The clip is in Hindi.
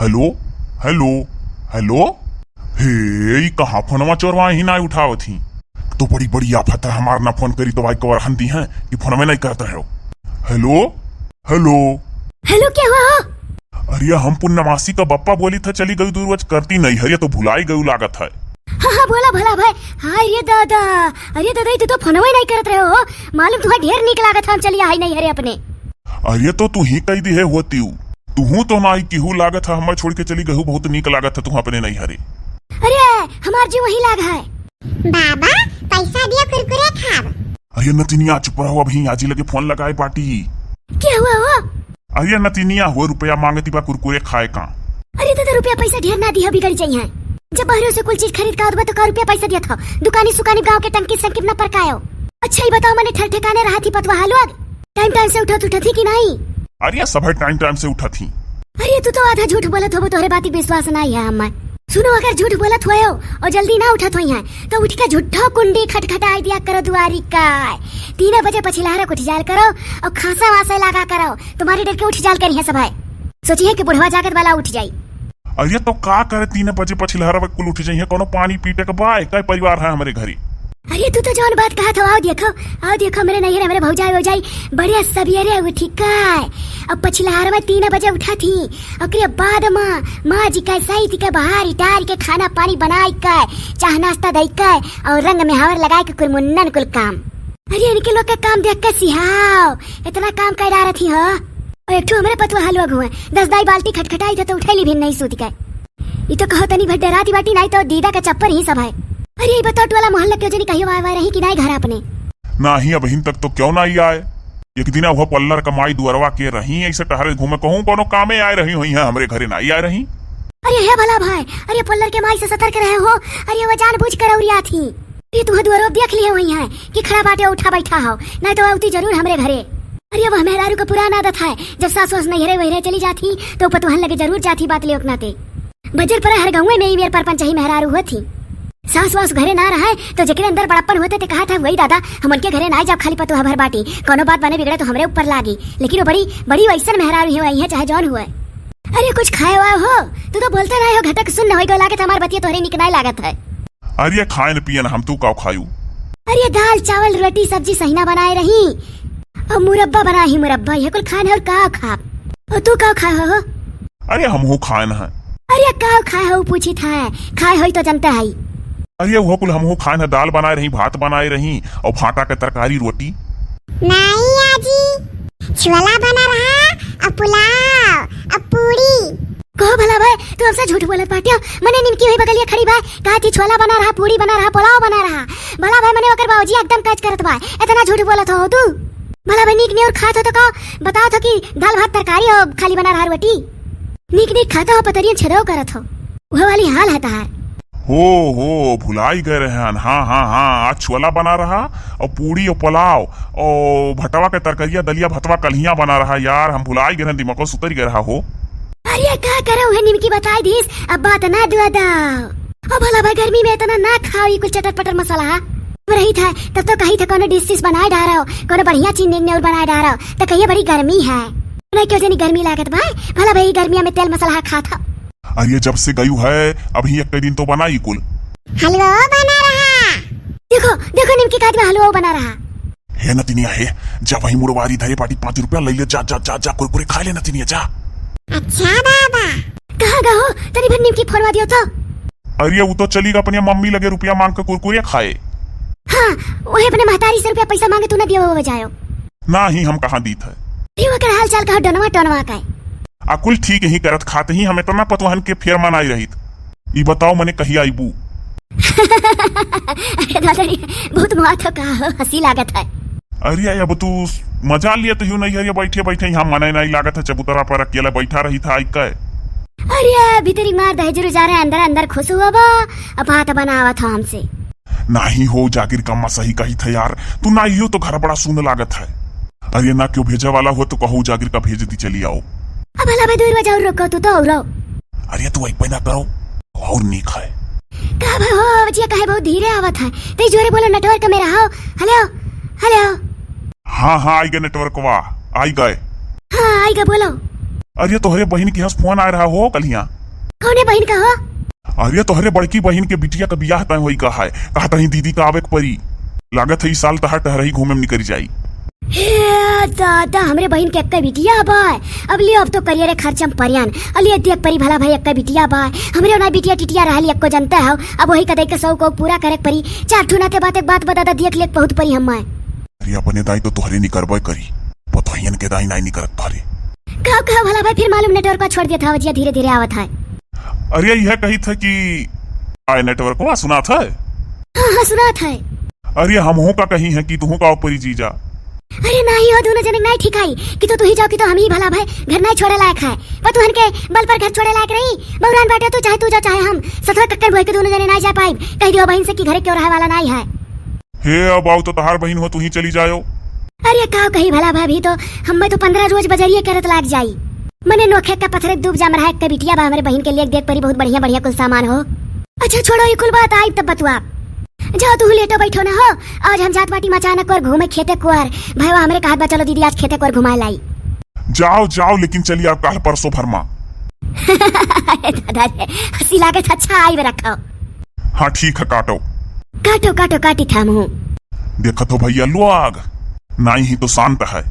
Hello hello hello. हे कहा फोनवा चोरवा ही ना उठावत ही तो बड़ी बड़ी आफत है। हमार ना फोन करी तो भाई कवर हंती है कि फोन में नहीं करते हो। हेलो हेलो हेलो क्या हुआ? अरे हम पुण्यमासी का बप्पा बोली था चली गई दूर करती नहीं है तो भुलाई गई लागत है। हाँ बोला भला भाई। हाँ अरे दादा तू तो फोनवा ही नहीं करत रहे हो। मालूम तुम्हारा ढेर निक लागत हम चलिए आई नहीं हरे अपने। अरे तो तू ही कही दी है होती तू तो ना केहू लागत है हमें छोड़ के चली गई बहुत निक लागत है तू अपने नहीं हरे। अरे हमार जी वही लाग है। बाबा पैसा दिया कुरकुरे खाब। अरे नतिनिया चुप रहो अभी आजी लगे फोन लगाए पार्टी। क्या हुआ हो? अरे नतिनिया हो रुपया मांगती बा कुरकुरे खाए का। अरे दादा रुपया पैसा ढेर ना दिया बिगड़ चाहिए। जब बाहर से कुछ चीज खरीद का तो का रुपया पैसा दिया था दुकानी सुकानी गांव के टंकी संकिप न परकायो। अच्छा ही बताओ मैंने ठर ठिकाने रहा थी पतवा हालवा टाइम से उठा थी कि नहीं? अरे सब टाइम से उठा थी। अरे तू तो आधा झूठ बोलत हो तोहरे बाती विश्वास नहीं है हमें। सुनो अगर झूठ बोलत हो और जल्दी ना उठत हो तो उठ के झूठा कुंडी खटखटाई दिया करो दुआरी का। 3 बजे पछिलहरा उठ जाल करो और खासा वासा लगा करो तुम्हारी डर के उठ जाल करी है सब है। सोचिए कि बुढ़वा जागत वाला उठ जाई। अरे तो का करे 3 बजे पछिलहरा कुल उठ जाइए कोनो पानी पीटे के बाय कई परिवार है हमारे घरे। अरे तू तो जौन बात कहा था आओ देखो मेरे नहीं मेरे भौजाई बढ़िया सवेरे उठी का। अब पछिलहरा में 3 बजे उठा थी और बाद माँ जी का सही थी बाहर इटार के खाना पानी बनाई का चाह नाश्ता दई का और रंग में हावर लगाए के कुल मुन्नन कुल काम। अरे इनके लोग का काम देख के सिहाओ इतना काम कर रहा थी हो। और एक हमारे पतवा हलवा हुआ 10 दाई बाल्टी खटखटाई तो उठैली भी नहीं सूती का। ये तो कहो तनी भड्डे राती बाटी नहीं तो दीदा का चप्पर ही सब है। अरे ये बताओ टोला मोहल्ला क्यों जनी कहियो आए रही कि नहीं घर अपने? नहीं अब तक तो क्यों नहीं आए। एक दिन वो पल्लर कमाई दुअरवा के रही ऐसे टहरे घूमे कहूँ कोनो कामे आए रही हुई है हमारे घरे नहीं आए रही। अरे है भला भाई अरे पल्लर के माई से सतर्क रहे हो। अरे वो जानबूझ कर औरिया थी ये तुह दुअरवा देख लिए हुई है कि खड़ा बाटे उठा बैठा हो नहीं तो आती जरूर हमरे घरे। अरे वह मेहरारू का पुराना आदत है जब सास वास नहीं वही चली जाती तो पतवाहन लगे जरूर जाती बात ले उकनाते। बजर पर हर गाँव में ही मेरे परपंच ही मेहरारू हुआ थी। सास वास घरे ना रहा तो जकरे अंदर बड़प्पन होते ते कहा था वही दादा हम उनके घरे ना जब खाली पतुहा भर बाटी कोनो बात बने बिगड़े तो हमरे ऊपर लागी। लेकिन वो बड़ी बड़ी वैसन मेहरारू है चाहे जौन हुए। अरे कुछ खाए हुआ हो तू तो बोलते रहे हो घटक सुन हो लागत हमार बतिया तोहरे निकनाई लागत है। अरे खाए न पियन हम तू का खायू। अरे दाल चावल रोटी सब्जी सही ना बनाए रही और मुरब्बा बना ही मुरब्बा ये कुल खान है और का खा और तू का खा हो? अरे हम हो खान है। अरे का खाए हो पूछी था खाए हो तो जनता है। अरे वो कुल हम हो खान है दाल बनाए रही भात बनाए रही और भाटा के तरकारी रोटी। नहीं आजी छोला बना रहा और पुलाव और पूरी। कहो भला भाई तू हमसे झूठ बोलत बाटिया। मने निमकी हुई बगलिया खड़ी बा कहा थी छोला बना रहा पूरी बना रहा पुलाव बना रहा। भला भाई मने ओकर बाबूजी एकदम काज करत बा इतना झूठ बोलत हो तू। भला भाई नीक ने और खात हो तो कहो बताओ तो कि दाल भात तरकारी और खाली बना रहा रोटी। नीक खाता हो पतरियन छेदो करत हो वो वाली हाल है तार। हो भुलाई गए रहे हाँ आज छोला बना रहा और पूरी और पुलाव और भटवा के तरकरिया दलिया भतवा कलिया बना रहा। यार हम भुलाई गए दिमाग सुतर गए रहा हो। अरे क्या करो है निमकी बताई दीस अब बात ना दुआ दाओ। अब भला भाई गर्मी में इतना ना खाओ ये कुछ चटर पटर मसाला रही था तब तो कही था कोनो डिश बनाए डाल रहा कोनो बढ़िया चीज और बनाए डाल रहा तो कहिए बड़ी गर्मी है नहीं क्यों जनी गर्मी लागत भाई। भला भाई गर्मिया में तेल मसाला खा था। अरे जब से गयू है अभी एक दिन तो बनाई कुल हलवा बना रहा। देखो निमकी काट में हलवा बना रहा है नतिनिया है। जब वही मुड़वारी धरे पार्टी 5 रुपया ले ले जा कुरकुरे खा ले नतिनिया जा। अच्छा बाबा कहाँ गहो तनी भर निमकी फोड़वा दियो तो। अरे वो तो चली अपनी मम्मी लगे रुपया मांग के कुरकुरे खाए। हाँ वही अपने महतारी से रुपया पैसा मांगे तू ना दियो वो बजायो ना ही हम कहाँ दी था। हाल चाल कहा डोनवा का अकुल ठीक ही करत खाते ही हमें तना पतवाहन के फेर मनाई रही। ये बताओ मैंने कही आईबू। बहुत मुआत कहा हंसी लागत है। अरे अब तू मजा लिए तो नहीं है बैठे बैठे यहाँ मना नहीं लागत है चबूतरा पर अकेला बैठा रही था आई का। अरे भीतरी मार दहेजरू जा रहे अंदर अंदर खुश हुआ बा अब बात बनावा था हमसे। नहीं हो जागिर कम्मा सही कही था यार तू ना यो तो घर बड़ा सुन लागत है। अरे ना क्यों भेजा वाला हो तो कहो जागिर का भेज दी चली आओ। अब भला भाई दूर बजाओ रोको तू तो और अरे तू वही पैदा करो और नीक है का भाई हो बचिया काहे बहुत धीरे आवत है ते जोरे बोलो नेटवर्क में रहो। हेलो हाँ आई गए नेटवर्क वा आई गए। हाँ आई गए बोलो। अरे तोहरे बहन के यहाँ से फोन आ रहा हो कलिया। कौने बहन का हो? अरे तोहरे बड़की बहन के बिटिया का बियाह तय होई कहा है, कहा तही दीदी का आवे के परी। लागत है इस साल तहार टहरही घूमे में निकल जाई। हे दादा, हमरे बहन के एक्का बिटिया बाय। अब लियो, अब तो करियर खर्चम परियान अलिए देख परी भला भाई एक्का बिटिया बाय। हमरे ना बिटिया टिटिया रहली एक्को जनता हो, अब वही कदई के सौ को पूरा करे परी। चार ठुना ते बात एक बात बता देख लेक बहुत परी हम। अरे अपने दाई तो तोहरे नहीं करबे करी, पतोहियन के दाई नहीं करत तारे। कहा भला भाई, फिर मालूम नेटवर्क को छोड़ दिया था वजिया धीरे धीरे आवत है। अरे यह कही था कि आए नेटवर्क को सुना था। हाँ सुना था। अरे हम का कही है कि तू का परी जीजा। अरे नहीं हो, दोनों जने नहीं ठीक आई कि तो तू ही जाओ कि तो हम ही भला भाई घर नहीं छोड़े लायक है। पर तुहन के बल पर घर छोड़े लायक रही बहुरान बाटे तो चाहे तू जा चाहे हम सतवा कक्कर भोए के दोनों जने नहीं जा पाई। कह दियो बहन से कि घरे क्यों रहे वाला नहीं है। हे अब आओ तो तहार बहन हो, तू ही चली जाओ। अरे का कही भला भाभी, तो हम तो 15 रोज बजरिए करत लाग जाई। मने नोखे का पत्थर डूब जा रहा है। एक बिटिया बा हमारे बहन के लिए देख परी बहुत बढ़िया बढ़िया कुल सामान हो। अच्छा छोड़ो ये कुल बात, आई तब बतुआ। जाओ तू लेटो बैठो ना हो। आज हम जात बाटी मचानक और घूमे खेते कुआर भाईवा हमरे कहत बा चलो दीदी आज खेते कुआर घुमाए लाई। जाओ जाओ, लेकिन चलिए आप कल परसों फरमा। दादा रे हंसी लागत, अच्छा आई बे रखो। हाँ ठीक है, काटो काटो काटो काटी था मुंह। देखा तो भैया लोग नहीं ही तो शांत है।